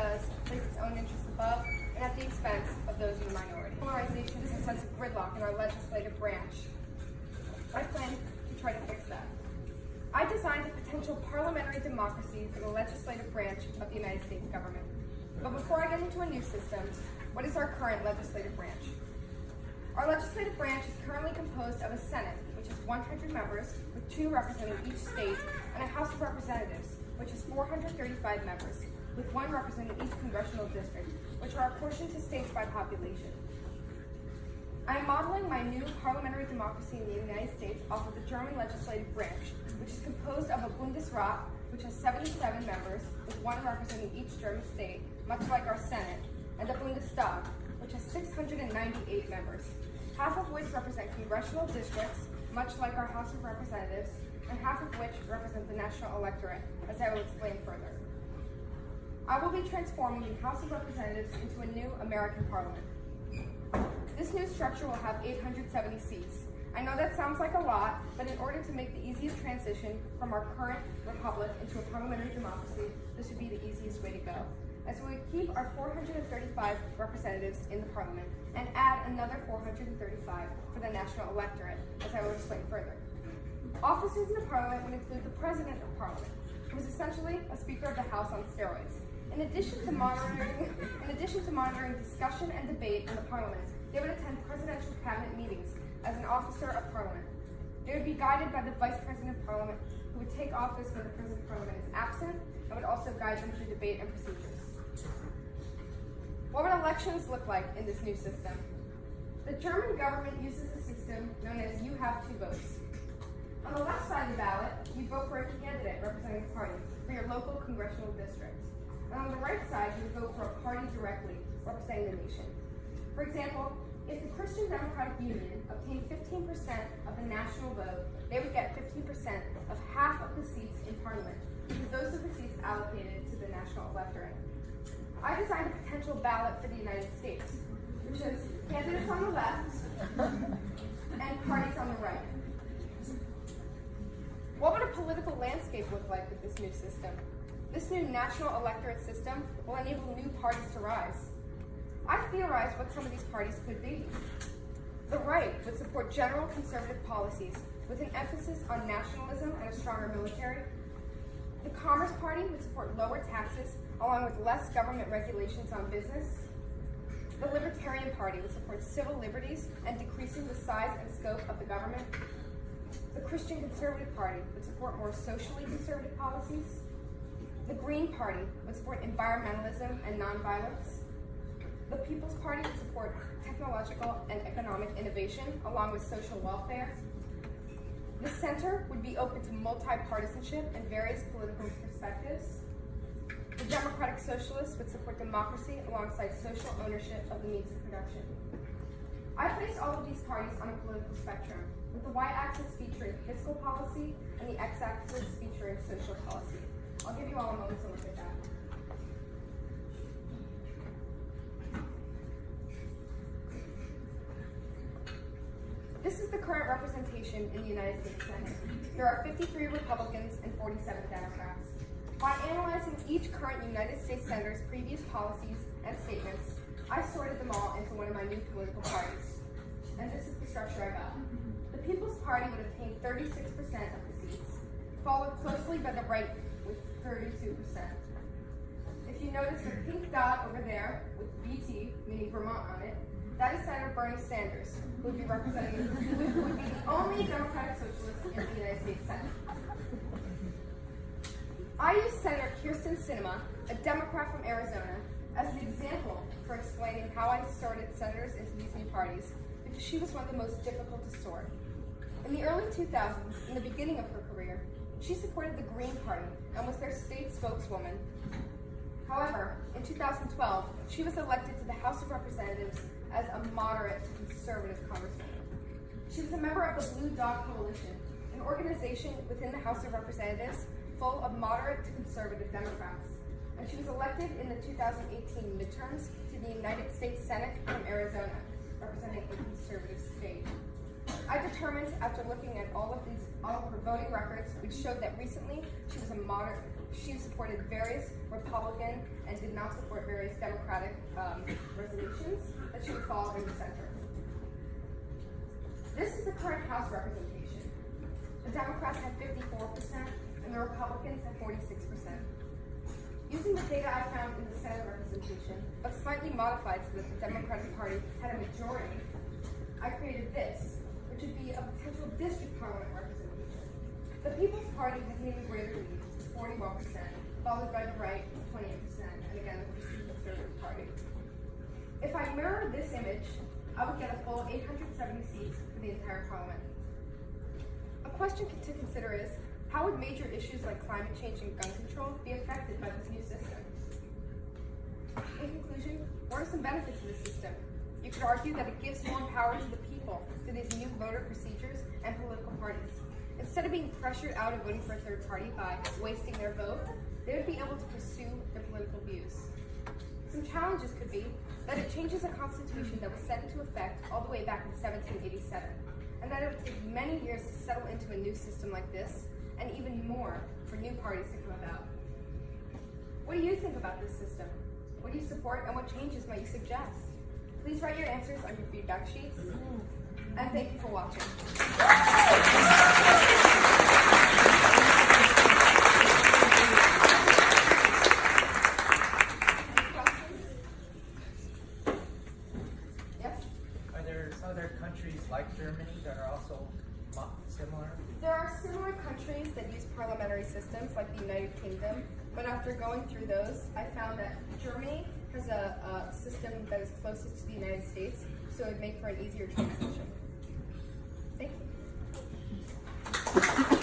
does place its own interests above and at the expense of those in the minority. Polarization is a sense of gridlock in our legislative branch. I plan to try to fix that. I designed a potential parliamentary democracy for the legislative branch of the United States government. But before I get into a new system, what is our current legislative branch? Our legislative branch is currently composed of a Senate, which is 100 members, with 2 representing each state, and a House of Representatives, which is 435 members, with 1 representing each congressional district, which are apportioned to states by population. I am modeling my new parliamentary democracy in the United States off of the German legislative branch, which is composed of a Bundesrat, which has 77 members, with 1 representing each German state, much like our Senate, and a Bundestag, which has 698 members, half of which represent congressional districts, much like our House of Representatives, and half of which represent the national electorate, as I will explain further. I will be transforming the House of Representatives into a new American Parliament. This new structure will have 870 seats. I know that sounds like a lot, but in order to make the easiest transition from our current republic into a parliamentary democracy, this would be the easiest way to go, as we would keep our 435 representatives in the parliament and add another 435 for the national electorate, as I will explain further. Officers in the parliament would include the president of parliament, who is essentially a speaker of the House on steroids. In addition to monitoring discussion and debate in the parliament, they would attend presidential cabinet meetings as an officer of parliament. They would be guided by the vice president of parliament, who would take office when the president of parliament is absent, and would also guide them through debate and procedures. What would elections look like in this new system? The German government uses a system known as you have 2 votes. On the left side of the ballot, you vote for a candidate representing the party for your local congressional district. And on the right side, you vote for a party directly representing the nation. For example, if the Christian Democratic Union obtained 15% of the national vote, they would get 15% of half of the seats in Parliament, because those are the seats allocated to the national electorate. I designed a potential ballot for the United States, which is candidates on the left and parties on the right. What would a political landscape look like with this new system? This new national electorate system will enable new parties to rise. I theorized what some of these parties could be. The right would support general conservative policies with an emphasis on nationalism and a stronger military. The Commerce Party would support lower taxes along with less government regulations on business. The Libertarian Party would support civil liberties and decreasing the size and scope of the government. The Christian Conservative Party would support more socially conservative policies. The Green Party would support environmentalism and nonviolence. The People's Party would support technological and economic innovation along with social welfare. The Center would be open to multi-partisanship and various political perspectives. The Democratic Socialists would support democracy alongside social ownership of the means of production. I placed all of these parties on a political spectrum, with the y-axis featuring fiscal policy and the x-axis featuring social policy. I'll give you all a moment to look at that. This is the current representation in the United States Senate. There are 53 Republicans and 47 Democrats. By analyzing each current United States Senator's previous policies and statements, I sorted them all into one of my new political parties. And this is the structure I got. The People's Party would obtain 36% of the seats, followed closely by the right with 32%. If you notice the pink dot over there with VT, meaning Vermont on it, that is Senator Bernie Sanders, who would be representing, who would be the only Democratic Socialist in the United States Senate. I used Senator Kyrsten Sinema, a Democrat from Arizona, as an example for explaining how I sorted senators into these new parties, because she was one of the most difficult to sort. In the early 2000s, in the beginning of her career, she supported the Green Party and was their state spokeswoman. However, in 2012, she was elected to the House of Representatives as a moderate to conservative congresswoman. She was a member of the Blue Dog Coalition, an organization within the House of Representatives full of moderate to conservative Democrats. And she was elected in the 2018 midterms to the United States Senate from Arizona, representing a conservative state. I determined, after looking at all of her voting records, which showed that recently she was a moderate she supported various Republican and did not support various Democratic resolutions that she would follow in the center. This is the current House representation. The Democrats had 54% and the Republicans had 46%. Using the data I found in the Senate representation, but slightly modified so that the Democratic Party had a majority, I created this, which would be a potential district parliament representation. The People's Party has an even greater lead, 41%, followed by the right, 28%, and again, the Conservative Party. If I mirror this image, I would get a full 870 seats for the entire parliament. A question to consider is, how would major issues like climate change and gun control be affected by this new system? In conclusion, what are some benefits of this system? You could argue that it gives more power to the people through these new voter procedures and political parties. Instead of being pressured out of voting for a third party by wasting their vote, they would be able to pursue their political views. Some challenges could be that it changes a constitution that was set into effect all the way back in 1787, and that it would take many years to settle into a new system like this, and even more for new parties to come about. What do you think about this system? What do you support and what changes might you suggest? Please write your answers on your feedback sheets. And thank you for watching. Yes? Are there other countries like Germany that are also similar? There are similar countries that use parliamentary systems, like the United Kingdom, but after going through those, I found that Germany has a system that is closest to the United States, so it would make for an easier transition. Thank you.